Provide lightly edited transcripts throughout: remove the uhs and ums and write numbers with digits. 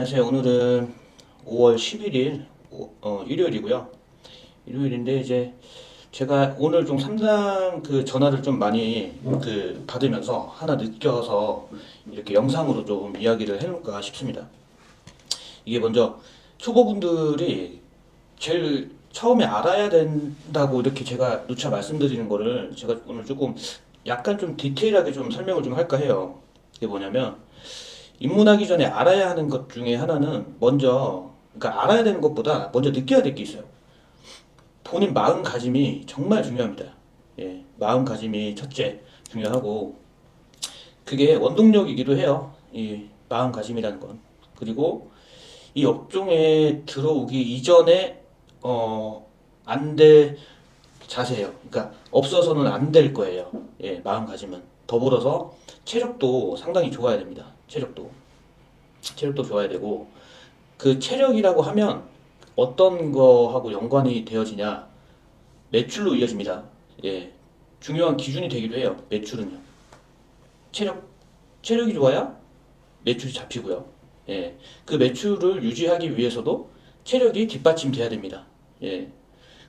안녕하세요. 오늘은 5월 11일 일요일이고요. 일요일인데 이제 제가 오늘 좀 상담 그 전화를 좀 많이 그 받으면서 하나 느껴서 이렇게 영상으로 좀 이야기를 해놓을까 싶습니다. 이게 먼저 초보분들이 제일 처음에 알아야 된다고 이렇게 제가 누차 말씀드리는 거를 제가 오늘 조금 약간 좀 디테일하게 좀 설명을 좀 할까 해요. 이게 뭐냐면 입문하기 전에 알아야 하는 것 중에 하나는 먼저, 그러니까 알아야 되는 것보다 먼저 느껴야 될 게 있어요. 본인 마음가짐이 정말 중요합니다. 예, 마음가짐이 첫째 중요하고 그게 원동력이기도 해요. 이 마음가짐이라는 건. 그리고 이 업종에 들어오기 이전에 안 될 자세예요. 그러니까 없어서는 안 될 거예요. 예, 마음가짐은. 더불어서 체력도 상당히 좋아야 됩니다. 체력도 좋아야 되고 그 체력이라고 하면 어떤 거하고 연관이 되어지냐? 매출로 이어집니다. 예, 중요한 기준이 되기도 해요. 매출은요. 체력 체력이 좋아야 매출이 잡히고요. 예, 그 매출을 유지하기 위해서도 체력이 뒷받침돼야 됩니다. 예,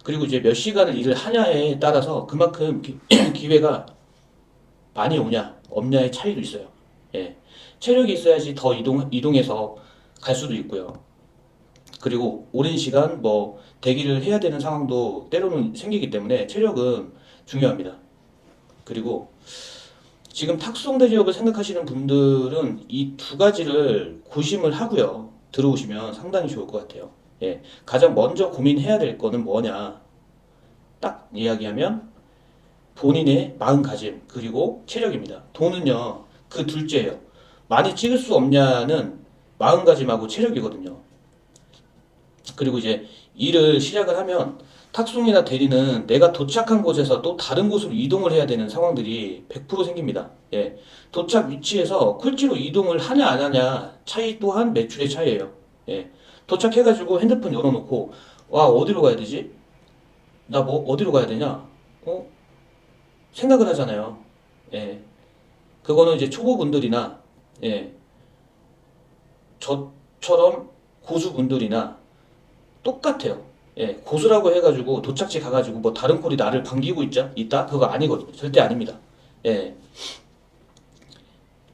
그리고 이제 몇 시간을 일을 하냐에 따라서 그만큼 기회가 많이 오냐 없냐의 차이도 있어요. 예, 체력이 있어야지 더 이동해서 갈 수도 있고요. 그리고 오랜 시간 뭐 대기를 해야 되는 상황도 때로는 생기기 때문에 체력은 중요합니다. 그리고 지금 탁송대 지역을 생각하시는 분들은 이 두 가지를 고심을 하고요. 들어오시면 상당히 좋을 것 같아요. 예, 가장 먼저 고민해야 될 거는 뭐냐? 딱 이야기하면 본인의 마음가짐 그리고 체력입니다. 돈은요 그 둘째예요. 많이 찍을 수 없냐는 마음가짐하고 체력이거든요. 그리고 이제 일을 시작을 하면 탁송이나 대리는 내가 도착한 곳에서 또 다른 곳으로 이동을 해야 되는 상황들이 100% 생깁니다. 예. 도착 위치에서 콜지로 이동을 하냐 안 하냐 차이 또한 매출의 차이예요. 예. 도착해가지고 핸드폰 열어놓고 와 어디로 가야 되지? 나 뭐 어디로 가야 되냐? 생각을 하잖아요. 예. 그거는 이제 초보분들이나 예. 저처럼 고수분들이나 똑같아요. 예, 고수라고 해가지고 도착지 가가지고 뭐 다른 콜이 나를 반기고 있다? 그거 아니거든요. 절대 아닙니다. 예.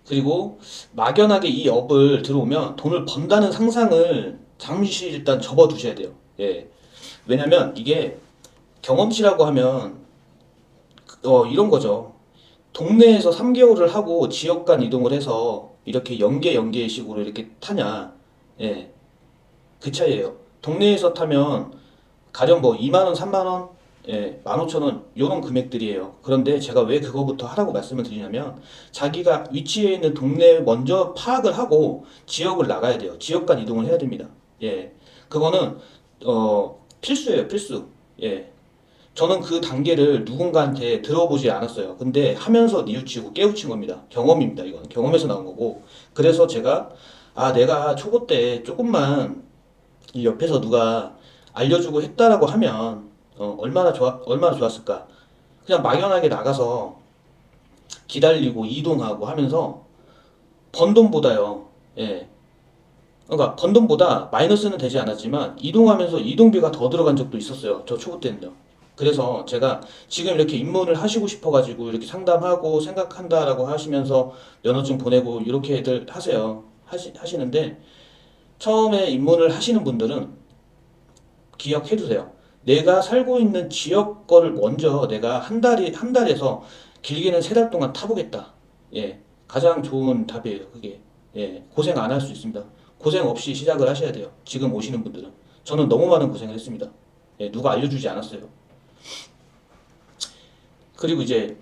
그리고 막연하게 이 업을 들어오면 돈을 번다는 상상을 잠시 일단 접어두셔야 돼요. 예. 왜냐면 이게 경험치라고 하면 이런 거죠. 동네에서 3개월을 하고 지역 간 이동을 해서 이렇게 연계식으로 이렇게 타냐. 예. 그 차이예요. 동네에서 타면 가령 뭐 2만 원, 3만 원, 예, 15,000원 요런 금액들이에요. 그런데 제가 왜 그거부터 하라고 말씀을 드리냐면 자기가 위치해 있는 동네 먼저 파악을 하고 지역을 나가야 돼요. 지역 간 이동을 해야 됩니다. 예. 그거는 필수예요, 필수. 예. 저는 그 단계를 누군가한테 들어보지 않았어요. 근데 하면서 뉘우치고 깨우친 겁니다. 경험입니다. 이건 경험에서 나온 거고. 그래서 제가 내가 초보 때 조금만 이 옆에서 누가 알려주고 했다라고 하면 얼마나 좋았을까. 그냥 막연하게 나가서 기다리고 이동하고 하면서 번 돈보다요. 예. 그러니까 번 돈보다 마이너스는 되지 않았지만 이동하면서 이동비가 더 들어간 적도 있었어요. 저 초보 때는요. 그래서 제가 지금 이렇게 입문을 하시고 싶어가지고 이렇게 상담하고 생각한다라고 하시면서 면허증 보내고 이렇게 애들 하시는데 처음에 입문을 하시는 분들은 기억해 두세요. 내가 살고 있는 지역 거를 먼저 내가 한 달에서 길게는 3달 동안 타보겠다. 예. 가장 좋은 답이에요, 그게. 예. 고생 안 할 수 있습니다. 고생 없이 시작을 하셔야 돼요. 지금 오시는 분들은. 저는 너무 많은 고생을 했습니다. 예. 누가 알려주지 않았어요. 그리고 이제,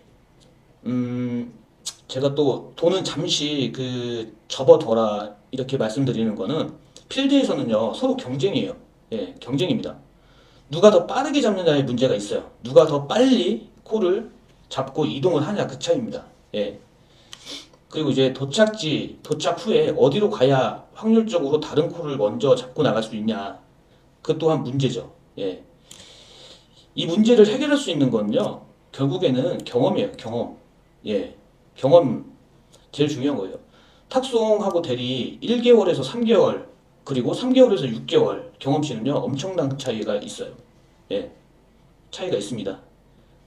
제가 또 돈은 잠시 접어둬라. 이렇게 말씀드리는 거는 필드에서는요, 서로 경쟁이에요. 예. 경쟁입니다. 누가 더 빠르게 잡느냐의 문제가 있어요. 누가 더 빨리 콜을 잡고 이동을 하냐 그 차이입니다. 예. 그리고 이제 도착 후에 어디로 가야 확률적으로 다른 콜을 먼저 잡고 나갈 수 있냐. 그 또한 문제죠. 예. 이 문제를 해결할 수 있는 건요. 결국에는 경험이에요. 경험. 예. 경험 제일 중요한 거예요. 탁송하고 대리 1개월에서 3개월 그리고 3개월에서 6개월 경험치는요 엄청난 차이가 있어요. 예, 차이가 있습니다.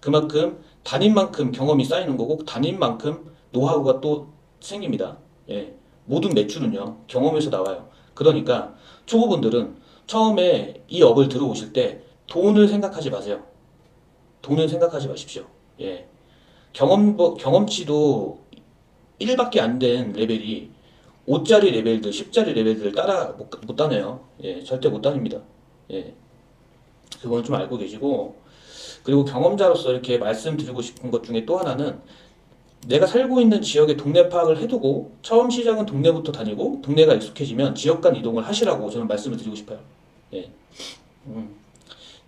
그만큼 다닌 만큼 경험이 쌓이는 거고 다닌 만큼 노하우가 또 생깁니다. 예, 모든 매출은요 경험에서 나와요. 그러니까 초보분들은 처음에 이 업을 들어오실 때 돈을 생각하지 마세요. 돈은 생각하지 마십시오. 예, 경험치도 1밖에 안 된 레벨이 5짜리 레벨들, 10짜리 레벨들 따라 못 다녀요. 예, 절대 못 다닙니다. 예, 그건 좀 알고 계시고, 그리고 경험자로서 이렇게 말씀드리고 싶은 것 중에 또 하나는 내가 살고 있는 지역의 동네 파악을 해두고 처음 시작은 동네부터 다니고 동네가 익숙해지면 지역 간 이동을 하시라고 저는 말씀을 드리고 싶어요. 예. 음.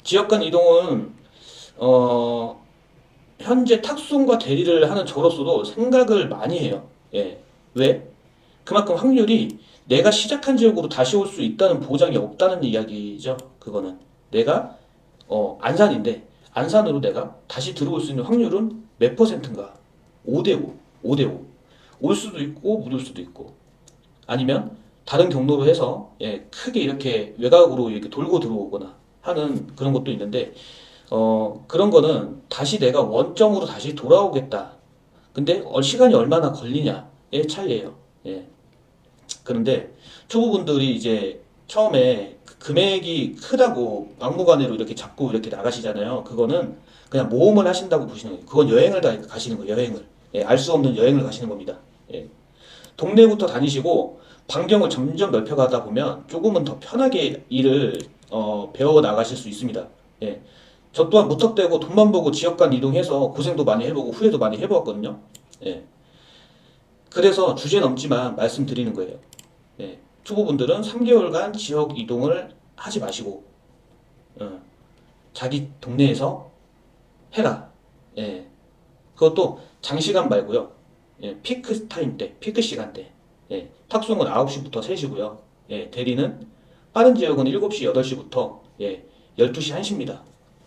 지역 간 이동은 어, 현재 탁송과 대리를 하는 저로서도 생각을 많이 해요. 예. 왜? 그만큼 확률이 내가 시작한 지역으로 다시 올 수 있다는 보장이 없다는 이야기죠. 그거는 내가 안산인데 안산으로 내가 다시 들어올 수 있는 확률은 몇 퍼센트인가? 5대 5, 5대 5. 올 수도 있고 못 올 수도 있고 아니면 다른 경로로 해서 크게 이렇게 외곽으로 이렇게 돌고 들어오거나 하는 그런 것도 있는데 그런 거는 다시 내가 원점으로 다시 돌아오겠다. 근데 시간이 얼마나 걸리냐의 차이예요. 예. 그런데 초보분들이 이제 처음에 금액이 크다고 막무가내로 이렇게 잡고 이렇게 나가시잖아요. 그거는 그냥 모험을 하신다고 보시는 거예요. 그건 여행을 가시는 거예요. 여행을. 예, 알 수 없는 여행을 가시는 겁니다. 예. 동네부터 다니시고 반경을 점점 넓혀가다 보면 조금은 더 편하게 일을 배워 나가실 수 있습니다. 예. 저 또한 무턱대고 돈만 보고 지역 간 이동해서 고생도 많이 해보고 후회도 많이 해보았거든요. 예. 그래서 주제 넘지만 말씀드리는 거예요. 예. 초보분들은 3개월간 지역 이동을 하지 마시고 어, 자기 동네에서 해라. 예. 그것도 장시간 말고요. 예. 피크 타임 때, 피크 시간 대. 예. 탁송은 9시부터 3시고요. 예. 대리는 빠른 지역은 7시, 8시부터 12시, 1시입니다.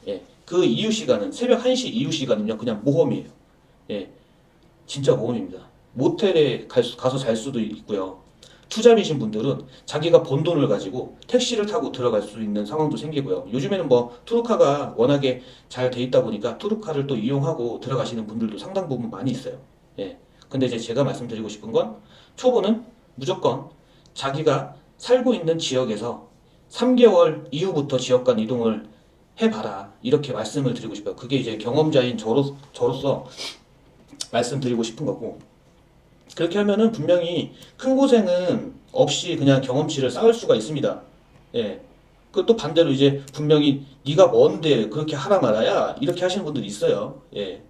예. 그 이후 시간은 새벽 1시 이후 시간은요. 그냥 모험이에요. 예. 진짜 모험입니다. 모텔에 가서 잘 수도 있고요. 투잡이신 분들은 자기가 번 돈을 가지고 택시를 타고 들어갈 수 있는 상황도 생기고요. 요즘에는 뭐 투루카가 워낙에 잘 돼 있다 보니까 투루카를 또 이용하고 들어가시는 분들도 상당 부분 많이 있어요. 예. 근데 이제 제가 말씀드리고 싶은 건 초보는 무조건 자기가 살고 있는 지역에서 3개월 이후부터 지역 간 이동을 해봐라. 이렇게 말씀을 드리고 싶어요. 그게 이제 경험자인 저로서 말씀드리고 싶은 거고. 그렇게 하면은 분명히 큰 고생은 없이 그냥 경험치를 쌓을 수가 있습니다. 예. 그 또 반대로 이제 분명히 네가 뭔데 그렇게 하라 말아야 이렇게 하시는 분들이 있어요. 예.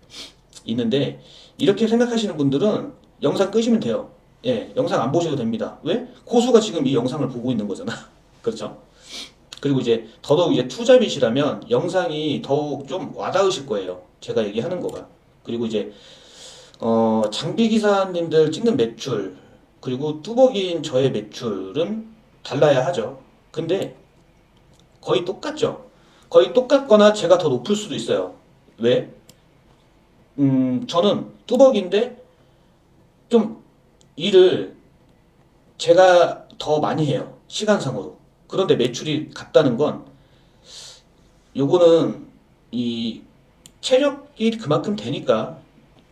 있는데 이렇게 생각하시는 분들은 영상 끄시면 돼요. 예. 영상 안 보셔도 됩니다. 왜? 고수가 지금 이 영상을 보고 있는 거잖아. 그렇죠? 그리고 이제 더더욱 이제 투잡이시라면 영상이 더욱 좀 와닿으실 거예요. 제가 얘기하는 거가. 그리고 이제 장비 기사님들 찍는 매출, 그리고 뚜벅이인 저의 매출은 달라야 하죠. 근데 거의 똑같죠. 거의 똑같거나 제가 더 높을 수도 있어요. 왜? 저는 뚜벅인데 좀 일을 제가 더 많이 해요. 시간상으로. 그런데 매출이 같다는 건 요거는 이 체력이 그만큼 되니까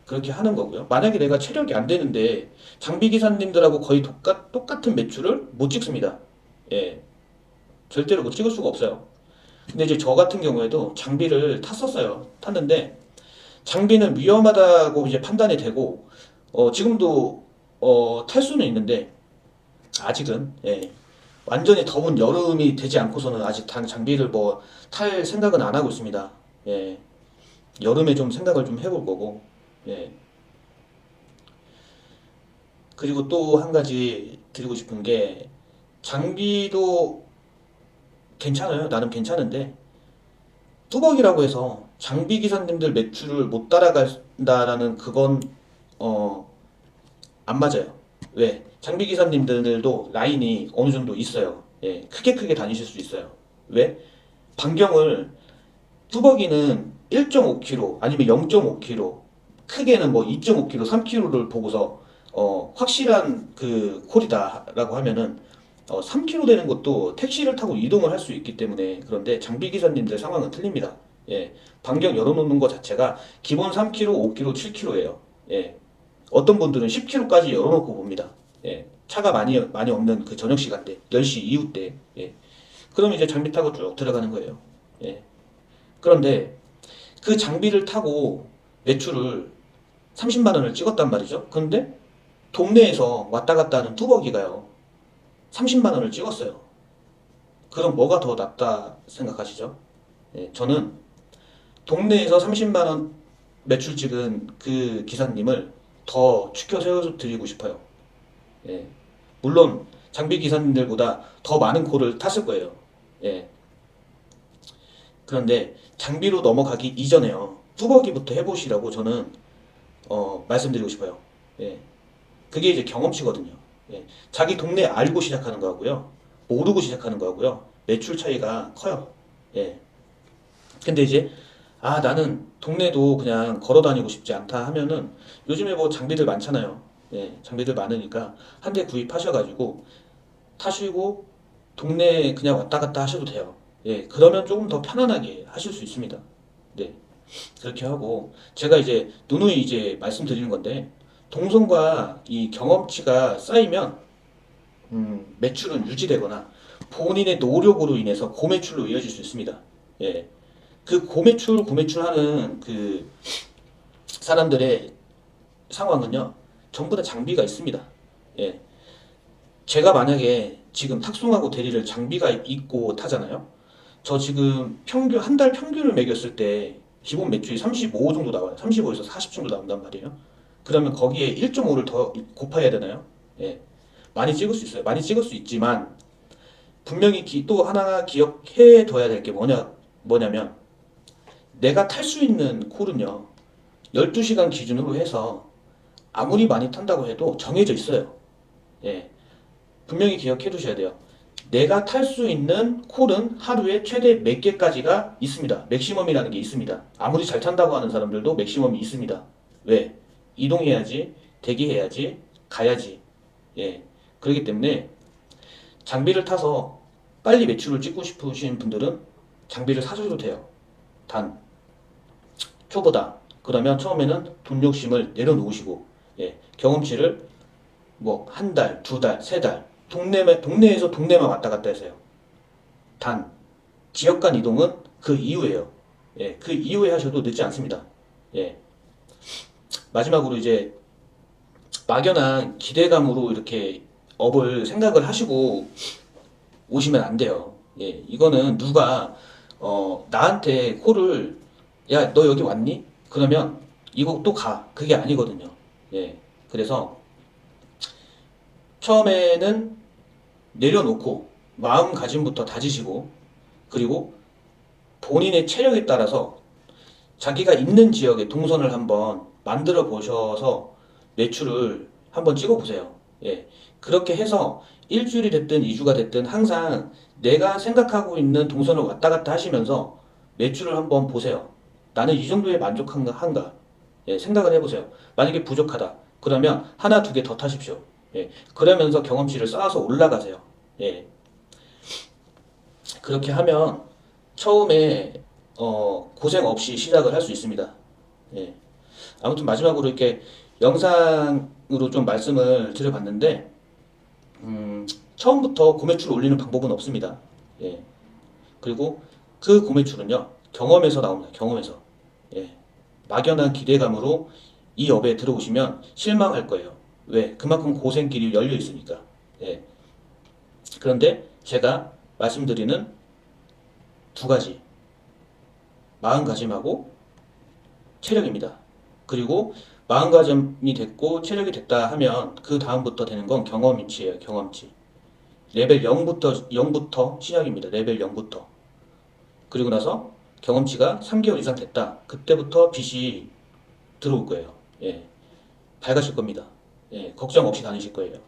그렇게 하는 거고요. 만약에 내가 체력이 안 되는데 장비 기사님들하고 거의 똑같은 매출을 못 찍습니다. 예, 절대로 못 찍을 수가 없어요. 근데 이제 저 같은 경우에도 장비를 탔었어요. 탔는데 장비는 위험하다고 이제 판단이 되고 지금도 탈 수는 있는데 아직은 완전히 더운 여름이 되지 않고서는 아직 장비를 뭐 탈 생각은 안 하고 있습니다. 예, 여름에 좀 생각을 좀 해볼 거고. 예. 그리고 또 한 가지 드리고 싶은 게 장비도 괜찮아요. 나름 괜찮은데 뚜벅이라고 해서 장비 기사님들 매출을 못 따라간다라는 그건 어, 안 맞아요. 왜? 장비 기사님들도 라인이 어느 정도 있어요. 예, 크게 다니실 수 있어요. 왜? 반경을 뚜벅이는 1.5km 아니면 0.5km, 크게는 뭐 2.5km, 3km를 보고서 확실한 그 콜이다라고 하면은 3km 되는 것도 택시를 타고 이동을 할 수 있기 때문에. 그런데 장비 기사님들 상황은 틀립니다. 예, 반경 열어놓는 것 자체가 기본 3km, 5km, 7km예요. 예, 어떤 분들은 10km까지 열어놓고 봅니다. 예, 차가 많이 없는 그 저녁 시간대, 10시 이후 때. 예, 그럼 이제 장비 타고 쭉 들어가는 거예요. 예, 그런데 그 장비를 타고 매출을 30만 원을 찍었단 말이죠. 그런데 동네에서 왔다 갔다 하는 뚜벅이가요, 30만 원을 찍었어요. 그럼 뭐가 더 낫다 생각하시죠? 예, 저는 동네에서 30만 원 매출 찍은 그 기사님을 더 추켜 세워드리고 싶어요. 예, 물론 장비 기사님들보다 더 많은 코를 탔을 거예요. 예, 그런데 장비로 넘어가기 이전에요, 뚜벅이부터 해보시라고 저는 말씀드리고 싶어요. 예, 그게 이제 경험치거든요. 예, 자기 동네 알고 시작하는 거하고요, 모르고 시작하는 거하고요, 매출 차이가 커요. 예, 근데 이제 나는 동네도 그냥 걸어 다니고 싶지 않다 하면은 요즘에 뭐 장비들 많잖아요. 예, 장비들 많으니까 한 대 구입하셔가지고 타시고 동네 그냥 왔다 갔다 하셔도 돼요. 예, 그러면 조금 더 편안하게 하실 수 있습니다. 네, 그렇게 하고 제가 이제 누누이 이제 말씀드리는 건데, 동선과 이 경험치가 쌓이면 매출은 유지되거나 본인의 노력으로 인해서 고매출로 이어질 수 있습니다. 예, 그 고매출하는 그 사람들의 상황은요, 전부 다 장비가 있습니다. 예, 제가 만약에 지금 탁송하고 대리를 장비가 있고 타잖아요. 저 지금 평균 한 달 평균을 매겼을 때 기본 매출이 35 정도 나와요. 35에서 40 정도 나온단 말이에요. 그러면 거기에 1.5를 더 곱해야 되나요? 예, 많이 찍을 수 있어요. 많이 찍을 수 있지만 분명히 또 하나 기억해 둬야 될 게 뭐냐면, 내가 탈 수 있는 콜은요, 12시간 기준으로 해서 아무리 많이 탄다고 해도 정해져 있어요. 예, 분명히 기억해 두셔야 돼요. 내가 탈 수 있는 콜은 하루에 최대 몇 개까지가 있습니다. 맥시멈이라는 게 있습니다. 아무리 잘 탄다고 하는 사람들도 맥시멈이 있습니다. 왜? 이동해야지, 대기해야지, 가야지. 예, 그렇기 때문에 장비를 타서 빨리 매출을 찍고 싶으신 분들은 장비를 사셔도 돼요. 단 초보다 그러면 처음에는 돈 욕심을 내려놓으시고, 예, 경험치를 뭐 한 달, 두 달, 세 달 동네에서 동네만 왔다 갔다 하세요. 단 지역 간 이동은 그 이후에요. 예, 그 이후에 하셔도 늦지 않습니다. 예, 마지막으로 이제 막연한 기대감으로 이렇게 업을 생각을 하시고 오시면 안 돼요. 예, 이거는 누가 나한테 콜을, 야, 너 여기 왔니? 그러면 이거 또 가. 그게 아니거든요. 예, 그래서 처음에는 내려놓고 마음가짐부터 다지시고, 그리고 본인의 체력에 따라서 자기가 있는 지역에 동선을 한번 만들어 보셔서 매출을 한번 찍어 보세요. 예, 그렇게 해서 일주일이 됐든 2주가 됐든 항상 내가 생각하고 있는 동선을 왔다 갔다 하시면서 매출을 한번 보세요. 나는 이 정도에 만족한가? 예, 생각을 해보세요. 만약에 부족하다, 그러면 하나 두 개 더 타십시오. 예, 그러면서 경험치를 쌓아서 올라가세요. 예, 그렇게 하면 처음에 고생 없이 시작을 할 수 있습니다. 예, 아무튼 마지막으로 이렇게 영상으로 좀 말씀을 드려봤는데, 처음부터 고매출 올리는 방법은 없습니다. 예, 그리고 그 고매출은요, 경험에서 나옵니다. 경험에서. 예, 막연한 기대감으로 이 업에 들어오시면 실망할 거예요. 왜? 그만큼 고생길이 열려 있으니까. 예, 그런데 제가 말씀드리는 두 가지, 마음가짐하고 체력입니다. 그리고 마음가짐이 됐고 체력이 됐다 하면 그 다음부터 되는 건 경험치예요. 경험치. 레벨 0부터 시작입니다. 레벨 0부터. 그리고 나서 경험치가 3개월 이상 됐다. 그때부터 빚이 들어올 거예요. 예, 밝아질 겁니다. 예, 걱정 없이 다니실 거예요.